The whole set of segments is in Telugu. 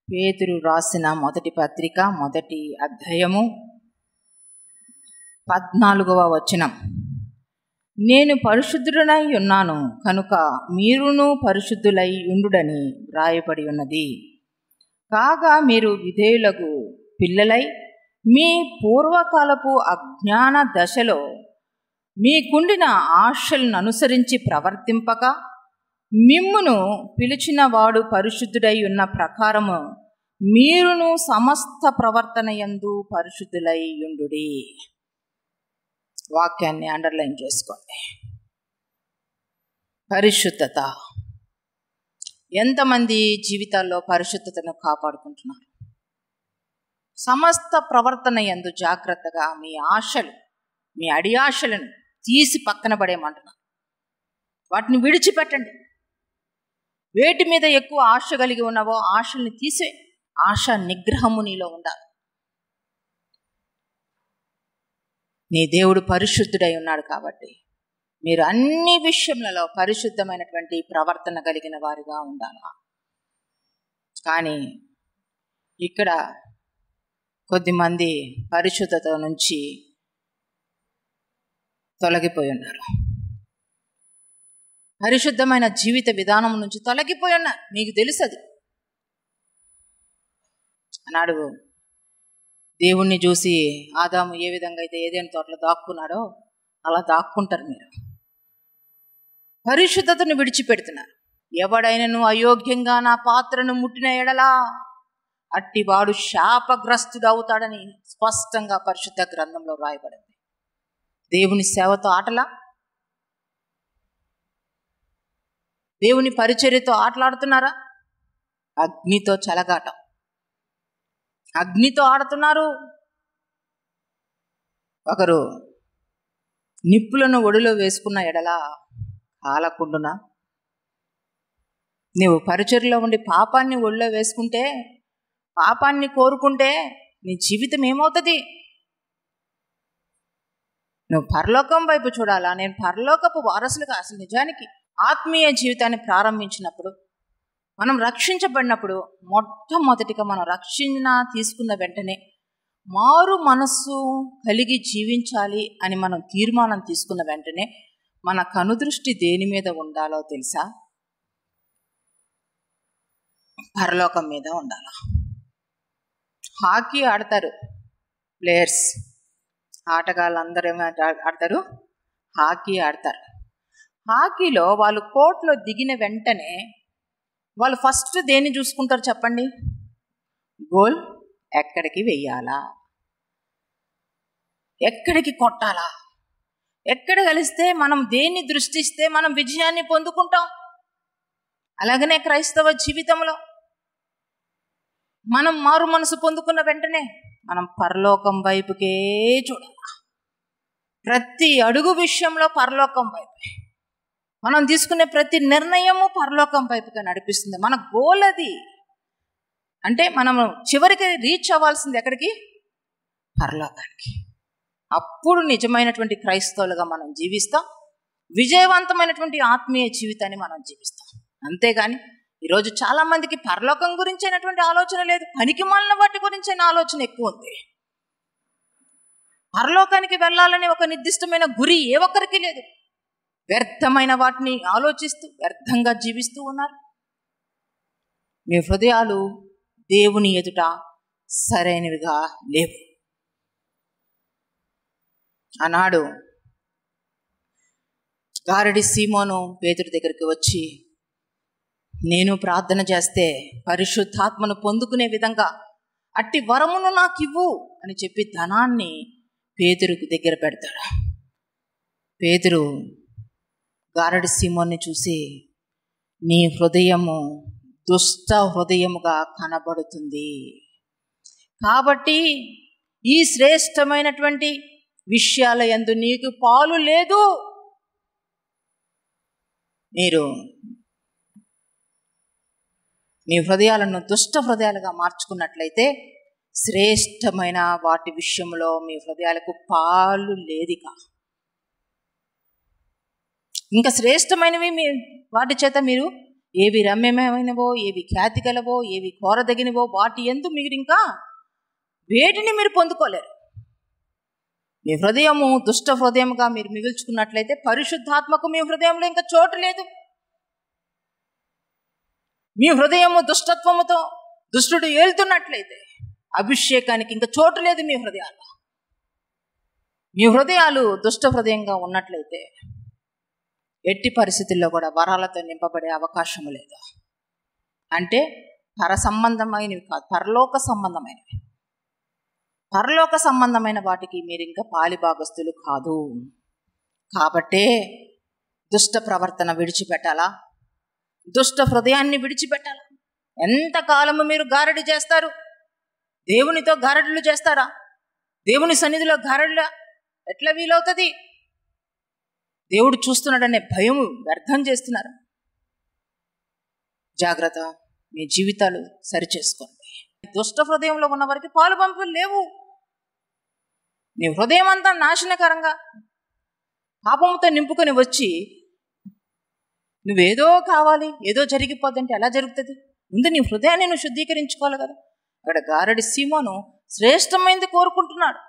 పేతురు రాసిన మొదటి పత్రిక మొదటి అధ్యాయము 14వ వచనం. నేను పరిశుద్ధుడనై ఉన్నాను కనుక మీరును పరిశుద్ధులై ఉండుడని వ్రాయబడి ఉన్నది. కాగా మీరు విధేయులకు పిల్లలై మీ పూర్వకాలపు అజ్ఞాన దశలో మీకుండిన ఆశలను అనుసరించి ప్రవర్తింపక మిమ్మును పిలిచిన వాడు పరిశుద్ధుడై ఉన్న ప్రకారము మీరును సమస్త ప్రవర్తన యందు పరిశుద్ధులై ఉండుడి. వాక్యాన్ని అండర్లైన్ చేసుకోండి. పరిశుద్ధత. ఎంతమంది జీవితాల్లో పరిశుద్ధతను కాపాడుకుంటున్నారు? సమస్త ప్రవర్తన యందు జాగ్రత్తగా మీ ఆశలు, మీ అడియాశలను తీసి పక్కన పడేయమంటున్నారు. వాటిని విడిచిపెట్టండి. వేటి మీద ఎక్కువ ఆశ కలిగి ఉన్నావో ఆశల్ని తీసే. ఆశ నిగ్రహము నీలో ఉండాలి. నీ దేవుడు పరిశుద్ధుడై ఉన్నాడు కాబట్టి మీరు అన్ని విషయములలో పరిశుద్ధమైనటువంటి ప్రవర్తన కలిగిన వారిగా ఉండాలా. కానీ ఇక్కడ కొద్దిమంది పరిశుద్ధత నుంచి తొలగిపోయి ఉన్నారు. పరిశుద్ధమైన జీవిత విధానం నుంచి తొలగిపోయి ఉన్నారు. మీకు తెలుసు అది. అన్నాడు దేవుణ్ణి చూసి ఆదాము ఏ విధంగా అయితే ఏదైనా తోటలో దాక్కున్నాడో అలా దాక్కుంటారు మీరు. పరిశుద్ధతను విడిచిపెడుతున్నారు. ఎవడైనను అయోగ్యంగా నా పాత్రను ముట్టిన ఎడలా అట్టివాడు శాపగ్రస్తుడు అవుతాడని స్పష్టంగా పరిశుద్ధ గ్రంథంలో రాయబడింది. దేవుని సేవతో ఆటలా? దేవుని పరిచర్యతో ఆటలాడుతున్నారా? అగ్నితో చెలగాటం. అగ్నితో ఆడుతున్నారు. ఒకరు నిప్పులను ఒడిలో వేసుకున్న ఎడలా కాలకుండునా? నువ్వు పరిచర్యలో ఉండి పాపాన్ని ఒడిలో వేసుకుంటే, పాపాన్ని కోరుకుంటే నీ జీవితం ఏమవుతుంది? నువ్వు పరలోకం వైపు చూడాలా? నేను పరలోకపు వారసులుగా అసలు నిజానికి ఆత్మీయ జీవితాన్ని ప్రారంభించినప్పుడు, మనం రక్షించబడినప్పుడు మొట్టమొదటిగా మనం రక్షణ తీసుకున్న వెంటనే మారు మనస్సు కలిగి జీవించాలి అని మనం తీర్మానం తీసుకున్న వెంటనే మన కనుదృష్టి దేని మీద ఉండాలో తెలుసా? పరలోకం మీద ఉండాలి. హాకీ ఆడతారు ప్లేయర్స్, ఆటగాళ్ళందరూ ఏమో ఆడతారు, హాకీ ఆడతారు. హాకీలో వాళ్ళు కోర్టులో దిగిన వెంటనే వాళ్ళు ఫస్ట్ దేన్ని చూసుకుంటారు చెప్పండి? గోల్ ఎక్కడికి వెయ్యాలా, ఎక్కడికి కొట్టాలా, ఎక్కడ కలిస్తే మనం దేన్ని దృష్టిస్తే మనం విజయాన్ని పొందుకుంటాం. అలాగనే క్రైస్తవ జీవితంలో మనం మారు మనసు పొందుకున్న వెంటనే మనం పరలోకం వైపుకే చూడాలి. ప్రతి అడుగు విషయంలో పరలోకం వైపే. మనం తీసుకునే ప్రతి నిర్ణయము పరలోకం వైపుగా నడిపిస్తుంది. మన గోల్ అది. అంటే మనము చివరికి రీచ్ అవ్వాల్సింది ఎక్కడికి? పరలోకానికి. అప్పుడు నిజమైనటువంటి క్రైస్తవులుగా మనం జీవిస్తాం. విజయవంతమైనటువంటి ఆత్మీయ జీవితాన్ని మనం జీవిస్తాం. అంతేగాని ఈరోజు చాలా మందికి పరలోకం గురించినటువంటి ఆలోచన లేదు. పనికి మాలిన వాటి గురించిన ఆలోచన ఎక్కువ ఉంది. పరలోకానికి వెళ్ళాలని ఒక నిర్దిష్టమైన గురి ఏ ఒక్కరికి లేదు. వ్యర్థమైన వాటిని ఆలోచిస్తూ వ్యర్థంగా జీవిస్తూ ఉన్నారు. మీ హృదయాలు దేవుని ఎదుట సరైనవిగా లేవు. ఆనాడు గారడి సీమోను పేతురు దగ్గరికి వచ్చి, నేను ప్రార్థన చేస్తే పరిశుద్ధాత్మను పొందుకునే విధంగా అట్టి వరమును నాకు ఇవ్వు అని చెప్పి ధనాన్ని పేతురుకు దగ్గర పెడతాడు. పేతురు గారడి సీమోన్ని చూసి, నీ హృదయము దుష్ట హృదయముగా కనబడుతుంది కాబట్టి ఈ శ్రేష్టమైనటువంటి విషయాల యందు నీకు పాలు లేదు. మీరు మీ హృదయాలను దుష్ట హృదయాలుగా మార్చుకున్నట్లయితే శ్రేష్టమైన వాటి విషయంలో మీ హృదయాలకు పాలు లేదిక. ఇంకా శ్రేష్టమైనవి వాటి చేత మీరు ఏవి రమ్యమైనవో, ఏవి ఖ్యాతి గలవో, ఏవి కోరదగినవో వాటి యందు మీరు ఇంకా వేటిని మీరు పొందుకోలేరు. మీ హృదయము దుష్ట హృదయముగా మీరు మిగుల్చుకున్నట్లయితే పరిశుద్ధాత్మకు మీ హృదయంలో ఇంకా చోటు లేదు. మీ హృదయము దుష్టత్వముతో దుష్టుడు ఏలుతున్నట్లయితే అభిషేకానికి ఇంకా చోటు లేదు మీ హృదయాల్లో. మీ హృదయాలు దుష్ట హృదయంగా ఉన్నట్లయితే ఎట్టి పరిస్థితుల్లో కూడా వరాలతో నింపబడే అవకాశము లేదు. అంటే పర సంబంధమైనవి కాదు, పరలోక సంబంధమైనవి. పరలోక సంబంధమైన వాటికి మీరు ఇంకా పాలిభాగస్తులు కాదు. కాబట్టే దుష్ట ప్రవర్తన విడిచిపెట్టాలా, దుష్ట హృదయాన్ని విడిచిపెట్టాలా. ఎంతకాలము మీరు గారడి చేస్తారు? దేవునితో గారడులు చేస్తారా? దేవుని సన్నిధిలో గారడులా ఎట్లా వీలవుతుంది? దేవుడు చూస్తున్నాడనే భయం వ్యర్థం చేస్తున్నారు. జాగ్రత్త, మీ జీవితాలు సరిచేసుకోండి. దుష్ట హృదయంలో ఉన్న వారికి పాలు పంపులు లేవు. నీ హృదయం అంతా నాశనకరంగా పాపముతో నింపుకొని వచ్చి నువ్వేదో కావాలి, ఏదో జరిగిపోద్దంటే ఎలా జరుగుతుంది? ముందు నీ హృదయాన్ని నువ్వు శుద్ధీకరించుకోవాలి కదా. ఇక్కడ గారడి సీమోను శ్రేష్టమైనది కోరుకుంటున్నాడు,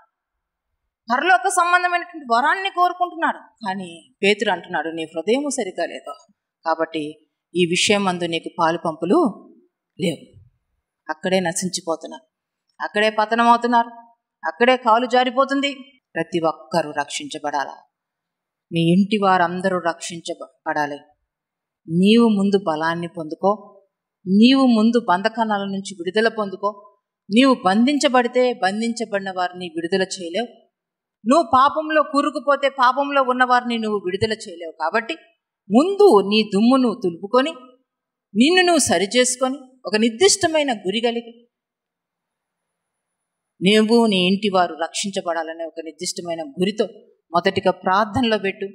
పరలోక సంబంధమైనటువంటి వరాన్ని కోరుకుంటున్నాడు. కానీ పేతురు అంటున్నాడు, నీ హృదయము సరిగా లేదు, కాబట్టి ఈ విషయం అందు నీకు పాలు పంపులు లేవు. అక్కడే నశించిపోతున్నారు, అక్కడే పతనం అవుతున్నారు, అక్కడే కాలు జారిపోతుంది. ప్రతి ఒక్కరూ రక్షించబడాలా, మీ ఇంటి వారందరూ రక్షించబడాలి. నీవు ముందు బలాన్ని పొందుకో, నీవు ముందు బంధకాల నుంచి విడుదల పొందుకో. నీవు బంధించబడితే బంధించబడిన వారిని విడుదల చేయలేవు. నువ్వు పాపంలో కూరుకుపోతే పాపంలో ఉన్నవారిని నువ్వు విడుదల చేయలేవు. కాబట్టి ముందు నీ దుమ్మును తులుపుకొని నిన్ను నువ్వు సరిచేసుకొని ఒక నిర్దిష్టమైన గురి కలిగి నీవు నీ ఇంటి వారు రక్షించబడాలనే ఒక నిర్దిష్టమైన గురితో మొదటిగా ప్రార్థనలో పెట్టు.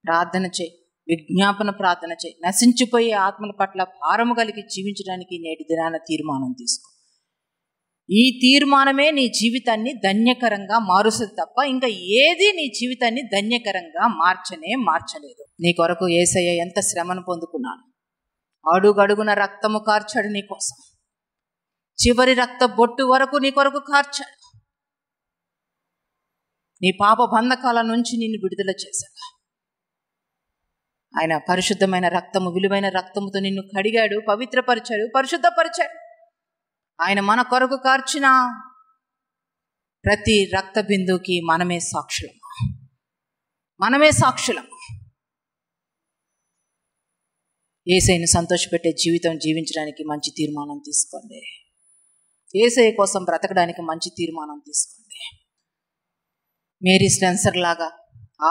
ప్రార్థన చేయి, విజ్ఞాపన ప్రార్థన చేయి. నశించిపోయే ఆత్మల పట్ల భారము కలిగి జీవించడానికి నేటి దినాన తీర్మానం తీసుకో. ఈ తీర్మానమే నీ జీవితాన్ని ధన్యకరంగా మారుస్తుంది తప్ప ఇంకా ఏది నీ జీవితాన్ని ధన్యకరంగా మార్చలేదు. నీ కొరకు యేసయ్య ఎంత శ్రమను పొందుకున్నాడు. అడుగడుగున రక్తము కార్చాడు నీ కోసం. చివరి రక్త బొట్టు వరకు నీ కొరకు కార్చాడు. నీ పాప బంధకాల నుంచి నిన్ను విడుదల చేశాడు. ఆయన పరిశుద్ధమైన రక్తము, విలువైన రక్తముతో నిన్ను కడిగాడు, పవిత్రపరిచాడు, పరిశుద్ధపరిచాడు. ఆయన మన కొరకు కార్చిన ప్రతి రక్త బిందువుకి మనమే సాక్షులము. యేసయ్యను సంతోషపెట్టే జీవితం జీవించడానికి మంచి తీర్మానం తీసుకోండి. యేసయ్య కోసం బ్రతకడానికి మంచి తీర్మానం తీసుకోండి. మేరీ స్పెన్సర్ లాగా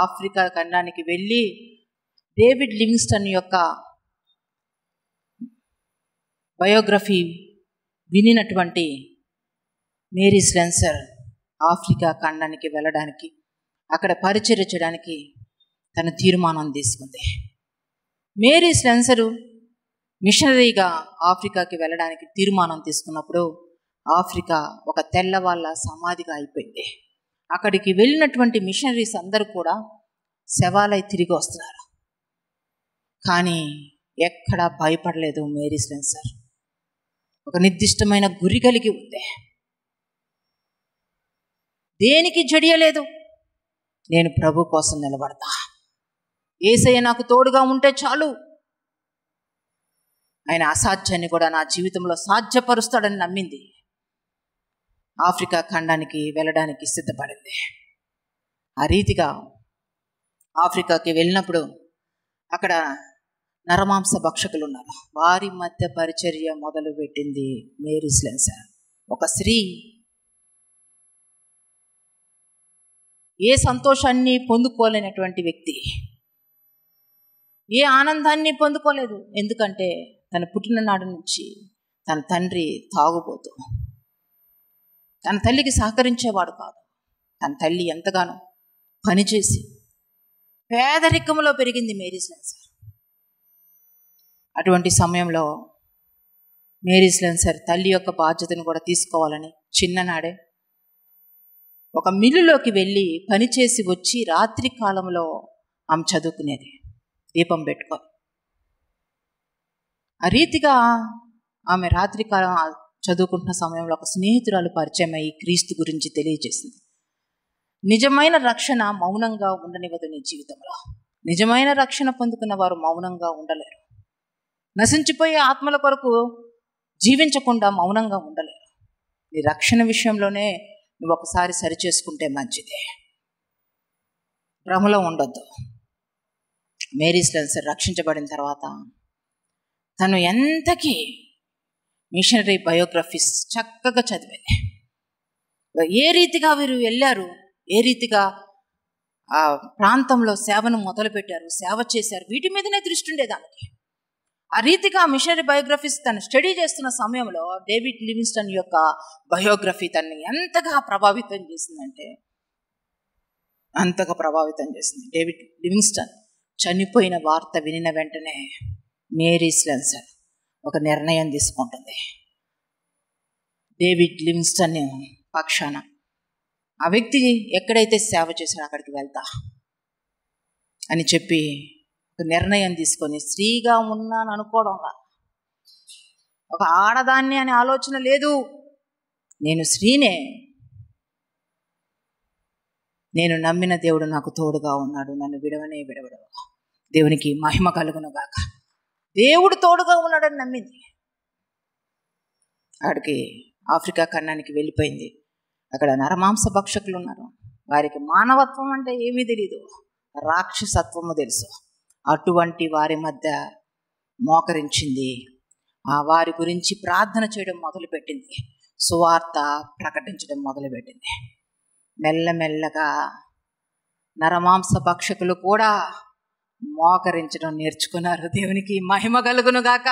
ఆఫ్రికా ఖండానికి వెళ్ళి డేవిడ్ లివింగ్స్టన్ యొక్క బయోగ్రఫీ వినినటువంటి మేరీ స్పెన్సర్ ఆఫ్రికా ఖండానికి వెళ్ళడానికి, అక్కడ పరిచర్య చేయడానికి తన తీర్మానం తీసుకుంది. మేరీ స్పెన్సరు మిషనరీగా ఆఫ్రికాకి వెళ్ళడానికి తీర్మానం తీసుకున్నప్పుడు ఆఫ్రికా ఒక తెల్లవాళ్ళ సమాధిగా అయిపోయింది. అక్కడికి వెళ్ళినటువంటి మిషనరీస్ అందరూ కూడా శవాలై తిరిగి వస్తున్నారు. కానీ ఎక్కడా భయపడలేదు మేరీ స్పెన్సర్. ఒక నిర్దిష్టమైన గురి కలిగి ఉంది. దేనికి జడియలేదు. నేను ప్రభు కోసం నిలబడతా, యేసయ్య నాకు తోడుగా ఉంటే చాలు, ఆయన అసాధ్యాన్ని కూడా నా జీవితంలో సాధ్యపరుస్తాడని నమ్మింది. ఆఫ్రికా ఖండానికి వెళ్ళడానికి సిద్ధపడింది. ఆ రీతిగా ఆఫ్రికాకి వెళ్ళినప్పుడు అక్కడ నరమాంస భక్షకులు ఉన్నారు. వారి మధ్య పరిచర్య మొదలుపెట్టింది మేరీ స్పెన్సర్. ఒక స్త్రీ ఏ సంతోషాన్ని పొందుకోలేనటువంటి వ్యక్తి, ఏ ఆనందాన్ని పొందుకోలేదు. ఎందుకంటే తన పుట్టిన నాడు నుంచి తన తండ్రి తాగుబోతూ, తన తల్లికి సహకరించేవాడు కాదు. తన తల్లి ఎంతగానో పనిచేసి పేదరికంలో పెరిగింది మేరీ స్పెన్సర్. అటువంటి సమయంలో మేరీ స్పెన్సర్ తల్లి యొక్క బాధ్యతను కూడా తీసుకోవాలని చిన్ననాడే ఒక మిల్లులోకి వెళ్ళి పనిచేసి వచ్చి రాత్రి కాలంలో ఆమె చదువుకునేది దీపం పెట్టుకొని. ఆ రీతిగా ఆమె రాత్రికాలం చదువుకుంటున్న సమయంలో ఒక స్నేహితురాలు పరిచయం అయ్యి క్రీస్తు గురించి తెలియజేసింది. నిజమైన రక్షణ మౌనంగా ఉండనివ్వదు నీ జీవితంలో. నిజమైన రక్షణ పొందుకున్న వారు మౌనంగా ఉండలేరు. నశించిపోయే ఆత్మల కొరకు జీవించకుండా మౌనంగా ఉండలేరు. నీ రక్షణ విషయంలోనే నువ్వు ఒకసారి సరిచేసుకుంటే మంచిదే. భ్రమలో ఉండొద్దు. మేరీ స్లెన్సర్ రక్షించబడిన తర్వాత తను ఎంతకీ మిషనరీ బయోగ్రఫీస్ చక్కగా చదివేది. ఏ రీతిగా వీరు వెళ్ళారు, ఏ రీతిగా ఆ ప్రాంతంలో సేవను మొదలుపెట్టారు, సేవ చేశారు, వీటి మీదనే దృష్టి ఉండేది ఆమెకి. ఆ రీతిగా మిషనరీ బయోగ్రఫీస్ తను స్టడీ చేస్తున్న సమయంలో డేవిడ్ లివింగ్స్టన్ యొక్క బయోగ్రఫీ తనని ఎంతగా ప్రభావితం చేసిందంటే అంతగా ప్రభావితం చేసింది. డేవిడ్ లివింగ్స్టన్ చనిపోయిన వార్త వినిన వెంటనే మేరీ స్లెన్సర్ ఒక నిర్ణయం తీసుకుంటుంది. డేవిడ్ లివింగ్స్టన్ పక్షాన ఆ వ్యక్తి ఎక్కడైతే సేవ చేశాడో అక్కడికి వెళ్తా అని చెప్పి ఒక నిర్ణయం తీసుకొని, స్త్రీగా ఉన్నాను అనుకోవడంలా, ఒక ఆడదాన్ని అనే ఆలోచన లేదు, నేను స్త్రీనే, నేను నమ్మిన దేవుడు నాకు తోడుగా ఉన్నాడు, నన్ను విడవనే విడవడు, దేవునికి మహిమ కలుగును గాక, దేవుడు తోడుగా ఉన్నాడని నమ్మింది. అక్కడికి ఆఫ్రికా ఖండానికి వెళ్ళిపోయింది. అక్కడ నరమాంస భక్షకులు ఉన్నారు. వారికి మానవత్వం అంటే ఏమీ తెలీదు, రాక్షసత్వము తెలుసు. అటువంటి వారి మధ్య మోకరించింది. ఆ వారి గురించి ప్రార్థన చేయడం మొదలుపెట్టింది. సువార్త ప్రకటించడం మొదలుపెట్టింది. మెల్లమెల్లగా నరమాంస భక్షకులు కూడా మోకరించడం నేర్చుకున్నారు. దేవునికి మహిమ కలుగును గాక.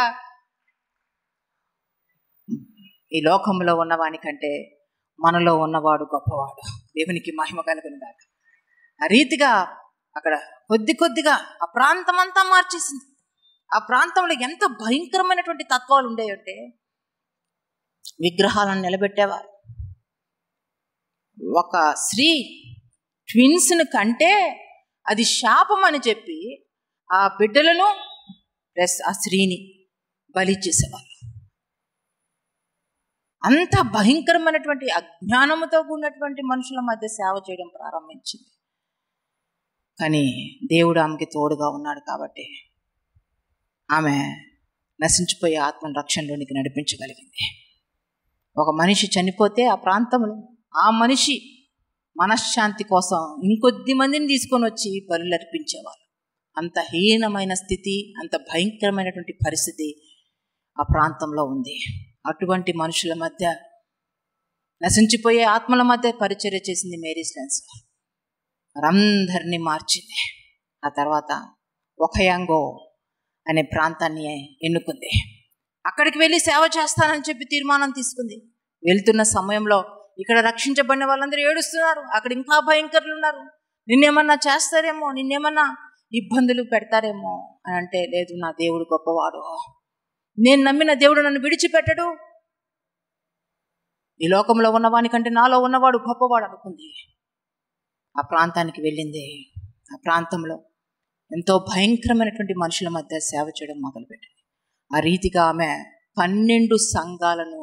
ఈ లోకంలో ఉన్నవానికంటే మనలో ఉన్నవాడు గొప్పవాడు. దేవునికి మహిమ కలుగును గాక. ఆ రీతిగా అక్కడ కొద్ది కొద్దిగా ఆ ప్రాంతం అంతా మార్చేసింది. ఆ ప్రాంతంలో ఎంత భయంకరమైనటువంటి తత్వాలు ఉండేవంటే, విగ్రహాలను నిలబెట్టేవారు. ఒక స్త్రీ ట్విన్స్ని కంటే అది శాపం అని చెప్పి ఆ బిడ్డలను ప్లస్ ఆ స్త్రీని బలి చేసేవారు. అంత భయంకరమైనటువంటి అజ్ఞానముతో కూడినటువంటి మనుషుల మధ్య సేవ చేయడం ప్రారంభించింది. కానీ దేవుడు ఆమెకి తోడుగా ఉన్నాడు కాబట్టి ఆమె నశించిపోయే ఆత్మను రక్షణలోనికి నడిపించగలిగింది. ఒక మనిషి చనిపోతే ఆ ప్రాంతంలో ఆ మనిషి మనశ్శాంతి కోసం ఇంకొద్ది మందిని తీసుకొని వచ్చి బలులు అర్పించేవారు. అంత హీనమైన స్థితి, అంత భయంకరమైనటువంటి పరిస్థితి ఆ ప్రాంతంలో ఉంది. అటువంటి మనుషుల మధ్య, నశించిపోయే ఆత్మల మధ్య పరిచర్య చేసింది మేరీ స్లెన్సర్. వారందరినీ మార్చింది. ఆ తర్వాత ఒకయాంగో అనే ప్రాంతాన్ని ఎన్నుకుంది. అక్కడికి వెళ్ళి సేవ చేస్తానని చెప్పి తీర్మానం తీసుకుంది. వెళ్తున్న సమయంలో ఇక్కడ రక్షించబడిన వాళ్ళందరూ ఏడుస్తున్నారు, అక్కడ ఇంకా భయంకరులు ఉన్నారు, నిన్నేమన్నా చేస్తారేమో, నిన్నేమన్నా ఇబ్బందులు పెడతారేమో అని అంటే, లేదు, నా దేవుడు గొప్పవాడు, నేను నమ్మిన దేవుడు నన్ను విడిచిపెట్టడు, ఈ లోకంలో ఉన్నవానికంటే నాలో ఉన్నవాడు గొప్పవాడు అనుకుంది. ఆ ప్రాంతానికి వెళ్ళింది. ఆ ప్రాంతంలో ఎంతో భయంకరమైనటువంటి మనుషుల మధ్య సేవ చేయడం మొదలుపెట్టింది. ఆ రీతిగా ఆమె 12 సంఘాలను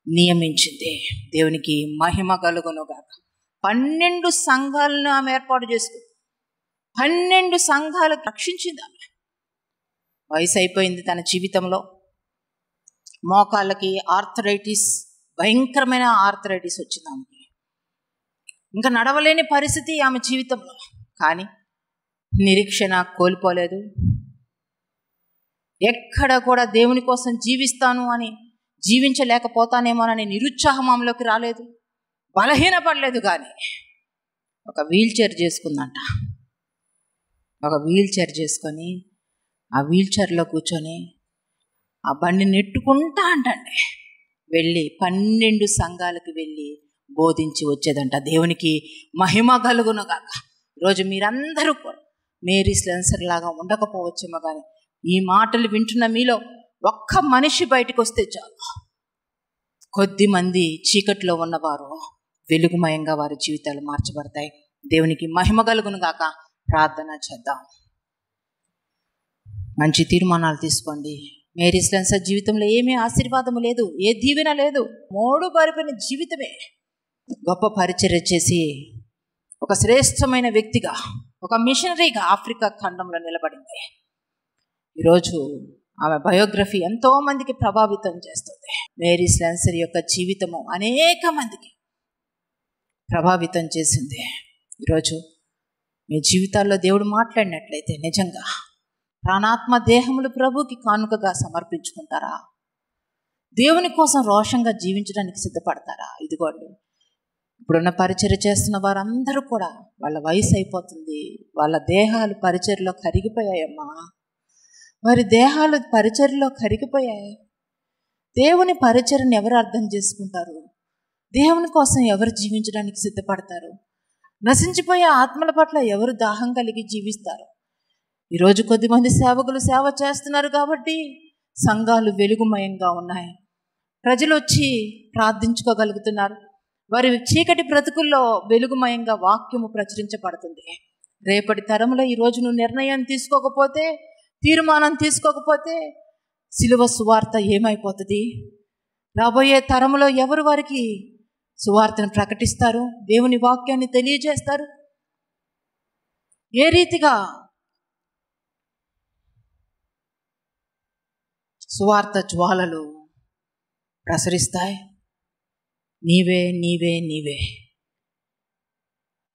నియమించింది. దేవునికి మహిమ కలుగును గాక. 12 సంఘాలను ఆమె ఏర్పాటు చేసుకుంది. 12 సంఘాలకు రక్షించింది ఆమె. వయసు అయిపోయింది తన జీవితంలో. మోకాళ్ళకి ఆర్థరైటిస్, భయంకరమైన ఆర్థరైటిస్ వచ్చింది ఆమెకి. ఇంకా నడవలేని పరిస్థితి ఆమె జీవితంలో. కానీ నిరీక్షణ కోల్పోలేదు. ఎక్కడ కూడా దేవుని కోసం జీవిస్తాను అని, జీవించలేకపోతానేమోనని నిరుత్సాహం ఆమెలోకి రాలేదు, బలహీనపడలేదు. కానీ ఒక వీల్ చైర్ చేసుకుందంట. ఒక వీల్ చైర్ చేసుకొని ఆ వీల్ చైర్లో కూర్చొని ఆ బండి నెట్టుకుంటా అంటండి వెళ్ళి 12 సంఘాలకు వెళ్ళి బోధించి వచ్చేదంట. దేవునికి మహిమ కలుగును గాక. ఈరోజు మీరందరూ మేరీ స్లెన్సర్ లాగా ఉండకపోవచ్చేమో, కానీ ఈ మాటలు వింటున్న మీలో ఒక్క మనిషి బయటకు వస్తే చాలు, కొద్ది మంది చీకట్లో ఉన్నవారు వెలుగుమయంగా వారి జీవితాలు మార్చబడతాయి. దేవునికి మహిమ కలుగును గాక. ప్రార్థన చేద్దాం. మంచి తీర్మానాలు తీసుకోండి. మేరీ స్లెన్సర్ జీవితంలో ఏమీ ఆశీర్వాదము లేదు, ఏ దీవెన లేదు, మోడు బారిపోయిన జీవితమే. గొప్ప పరిచర్య చేసి ఒక శ్రేష్టమైన వ్యక్తిగా, ఒక మిషనరీగా ఆఫ్రికా ఖండంలో నిలబడింది. ఈరోజు ఆమె బయోగ్రఫీ ఎంతో మందికి ప్రభావితం చేస్తుంది. మేరీ స్లెన్సర్ యొక్క జీవితము అనేక మందికి ప్రభావితం చేసింది. ఈరోజు మీ జీవితాల్లో దేవుడు మాట్లాడినట్లయితే నిజంగా ప్రాణాత్మ దేహములు ప్రభుకి కానుకగా సమర్పించుకుంటారా? దేవుని కోసం రోషంగా జీవించడానికి సిద్ధపడతారా? ఇదిగోండి, ఇప్పుడున్న పరిచర్య చేస్తున్న వారందరూ కూడా వాళ్ళ వయసు అయిపోతుంది, వాళ్ళ దేహాలు పరిచర్యలో కరిగిపోయాయమ్మా. వారి దేహాలు పరిచర్యలో కరిగిపోయాయి. దేవుని పరిచర్యను ఎవరు అర్థం చేసుకుంటారు? దేవుని కోసం ఎవరు జీవించడానికి సిద్ధపడతారు? నశించిపోయే ఆత్మల పట్ల ఎవరు దాహం కలిగి జీవిస్తారు? ఈరోజు కొద్దిమంది సేవకులు సేవ చేస్తున్నారు కాబట్టి సంఘాలు వెలుగుమయంగా ఉన్నాయి. ప్రజలు వచ్చి ప్రార్థించుకోగలుగుతున్నారు. వారి చీకటి బ్రతుకుల్లో వెలుగుమయంగా వాక్యము ప్రచురించబడుతుంది. రేపటి తరంలో ఈరోజు నువ్వు నిర్ణయం తీసుకోకపోతే, తీర్మానం తీసుకోకపోతే సిలువ సువార్త ఏమైపోతుంది? రాబోయే తరంలో ఎవరు వారికి సువార్తను ప్రకటిస్తారు? దేవుని వాక్యాన్ని తెలియజేస్తారు? ఏ రీతిగా సువార్త జ్వాలలు ప్రసరిస్తాయి? నీవే నీవే నీవే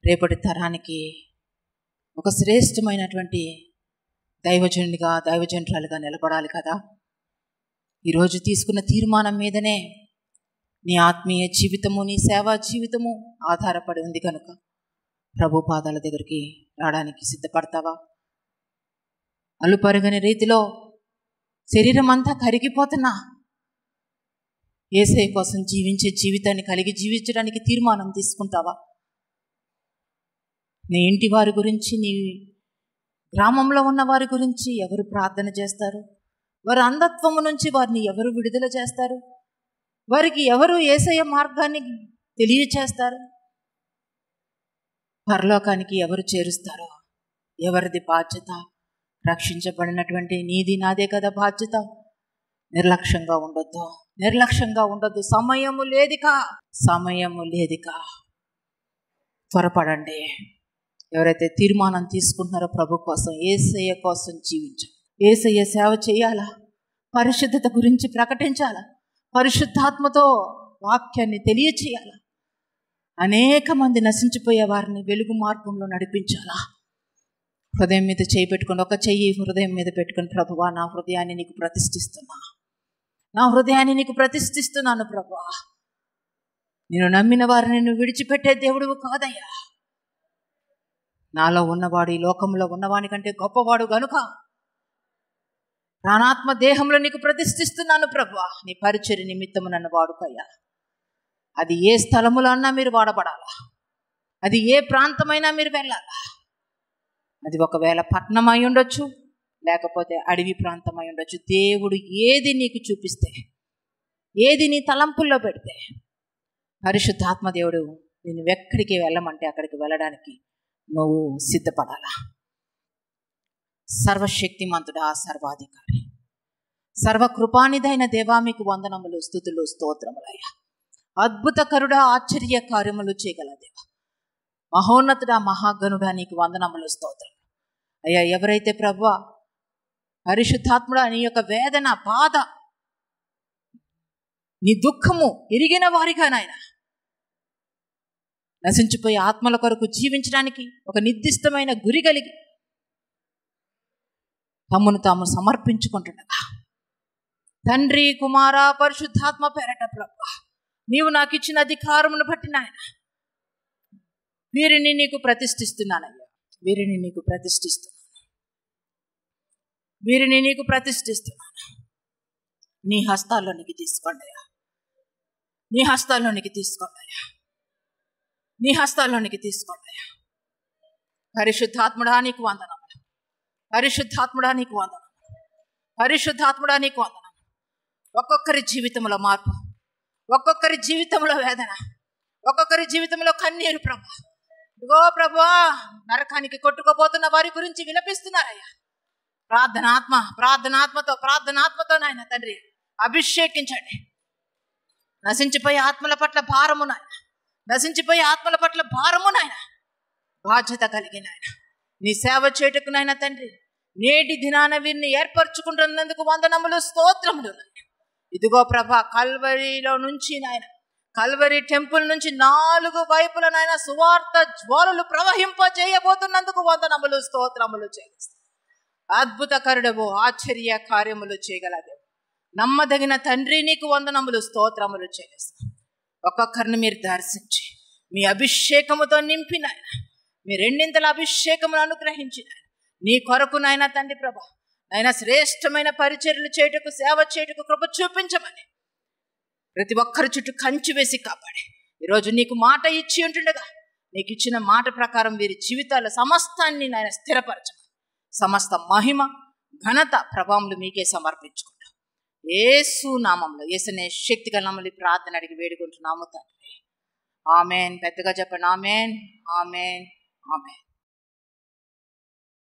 రేపటి తరానికి ఒక శ్రేష్టమైనటువంటి దైవజనునిగా, దైవజనురాలుగా నిలబడాలి కదా. ఈరోజు తీసుకున్న తీర్మానం మీదనే నీ ఆత్మీయ జీవితము, నీ సేవా జీవితము ఆధారపడి ఉంది కనుక ప్రభు పాదాల దగ్గరికి రావడానికి సిద్ధపడతావా? అలుపరుగని రీతిలో శరీరం అంతా కరిగిపోతున్నా యేసయ్య కోసం జీవించే జీవితాన్ని కలిగి జీవించడానికి తీర్మానం తీసుకుంటావా? నీ ఇంటి వారి గురించి, నీ గ్రామంలో ఉన్న వారి గురించి ఎవరు ప్రార్థన చేస్తారు? వారి అంధత్వము నుంచి వారిని ఎవరు విడుదల చేస్తారు? వారికి ఎవరు యేసయ్య మార్గాన్ని తెలియచేస్తారు? పరలోకానికి ఎవరు చేరుస్తారో ఎవరిది బాధ్యత? రక్షించబడినటువంటి నీది నాదే కదా బాధ్యత. నిర్లక్ష్యంగా ఉండొద్దు, నిర్లక్ష్యంగా ఉండొద్దు. సమయము లేదిక. త్వరపడండి. ఎవరైతే తీర్మానం తీసుకుంటున్నారో ప్రభు కోసం, యేసయ్య కోసం జీవించాలి, యేసయ్య సేవ చేయాలా, పరిశుద్ధత గురించి ప్రకటించాలా, పరిశుద్ధాత్మతో వాక్యాన్ని తెలియచేయాలా, అనేక మంది నశించిపోయే వారిని వెలుగు మార్గంలో నడిపించాలా. హృదయం మీద చేయి పెట్టుకొని, ఒక చెయ్యి హృదయం మీద పెట్టుకొని, ప్రభువా నా హృదయాన్ని నీకు ప్రతిష్ఠిస్తున్నాను ప్రభువా. నేను నమ్మిన వారిని నువ్వు విడిచిపెట్టే దేవుడు కాదయ్యా. నాలో ఉన్నవాడు ఈ లోకంలో ఉన్నవాని కంటే గొప్పవాడు గనుక ప్రాణాత్మ దేహంలో నీకు ప్రతిష్ఠిస్తున్నాను ప్రభువా. నీ పరిచర్య నిమిత్తము నన్ను వాడుకయ్యా. అది ఏ స్థలములో అన్నా మీరు వాడబడాలా, అది ఏ ప్రాంతమైనా మీరు వెళ్ళాలా. అది ఒకవేళ పట్టణం అయి ఉండొచ్చు, లేకపోతే అడవి ప్రాంతం అయి ఉండొచ్చు. దేవుడు ఏది నీకు చూపిస్తే, ఏది నీ తలంపుల్లో పెడితే, పరిశుద్ధాత్మ దేవుడు నేను ఎక్కడికి వెళ్ళమంటే అక్కడికి వెళ్ళడానికి నువ్వు సిద్ధపడాలా. సర్వశక్తిమంతుడా, సర్వాధికారి, సర్వకృపానిదైన దేవా మీకు వందనములు, స్తుతులు, స్తోత్రములయ్యా. అద్భుతకరుడా, ఆశ్చర్య కార్యములు చేయగల దేవా, మహోన్నతుడా, మహాగణుడా నీకు వందనములు, స్తోత్రం అయ్యా. ఎవరైతే ప్రభువా పరిశుద్ధాత్ముడా నీ యొక్క వేదన, బాధ, నీ దుఃఖము ఎరిగిన వారిగా నాయన నశించిపోయే ఆత్మల కొరకు జీవించడానికి ఒక నిర్దిష్టమైన గురి కలిగి తమ్మును తాము సమర్పించుకుంటుండగా, తండ్రి, కుమార, పరిశుద్ధాత్మ పేరట ప్రభువా నీవు నాకు ఇచ్చిన అధికారమును బట్టి నాయన వీరిని నీకు ప్రతిష్ఠిస్తున్నానయ్యా. వీరిని నీకు ప్రతిష్ఠిస్తున్నాను. నీ హస్తాల్లోనికి తీసుకోండి అయ్యా. నీ హస్తాల్లోనికి తీసుకోండి అయ్యా. పరిశుద్ధాత్ముడా నీకు వందనములు, పరిశుద్ధాత్ముడా నీకు వందనములు. ఒక్కొక్కరి జీవితంలో మార్పు, ఒక్కొక్కరి జీవితంలో వేదన, ఒక్కొక్కరి జీవితంలో కన్నీరు ప్రభా. ఇదిగో ప్రభువా నరకానికి కొట్టుకోబోతున్న వారి గురించి విలపిస్తున్నారయ్యా. ప్రార్థనాత్మతో నాయన తండ్రి అభిషేకించండి. నశించిపోయే ఆత్మల పట్ల భారము నాయన, బాధ్యత కలిగిన ఆయన నీ సేవ చేయుటకు నాయన తండ్రి నేటి దినాన వీరిని ఏర్పరచుకుంటున్నందుకు వందనములు, స్తోత్రములు నాయన. ఇదిగో ప్రభా, కల్వరిలో నుంచి నాయన, కల్వరి టెంపుల్ నుంచి 4 వైపుల నాయన సువార్త జ్వాలలు ప్రవహింపజేయబోతున్నందుకు వందనములు, స్తోత్రములు చేస్తాం. అద్భుతకరుడవు, ఆశ్చర్య కార్యములు చేయగలదేవు, నమ్మదగిన తండ్రి, నీకు వందనములు, స్తోత్రములు చేస్తాం. ఒక్కొక్కరిని మీరు దర్శించి మీ అభిషేకముతో నింపిన, మీ 2 అభిషేకమును అనుగ్రహించిన నీ కొరకు నాయన తండ్రి ప్రభా, నాయన శ్రేష్టమైన పరిచర్యలు చేయుటకు, సేవ చేయుటకు కృప చూపించమని ప్రతి ఒక్కరి చుట్టూ కంచి వేసి కాపాడి ఈరోజు నీకు మాట ఇచ్చి ఉంటుండగా నీకు ఇచ్చిన మాట ప్రకారం వీరి జీవితాల సమస్తాన్ని నాయన స్థిరపరచమని, సమస్త మహిమ, ఘనత, ప్రభావములు మీకే సమర్పించుకుంటాం. యేసు నామంలో, యేసనే శక్తి గల నామములో ప్రార్థన అడిగి వేడుకుంటున్నాము తండ్రి. ఆమెన్. పెద్దగా చెప్పండి. Amen, amen, amen.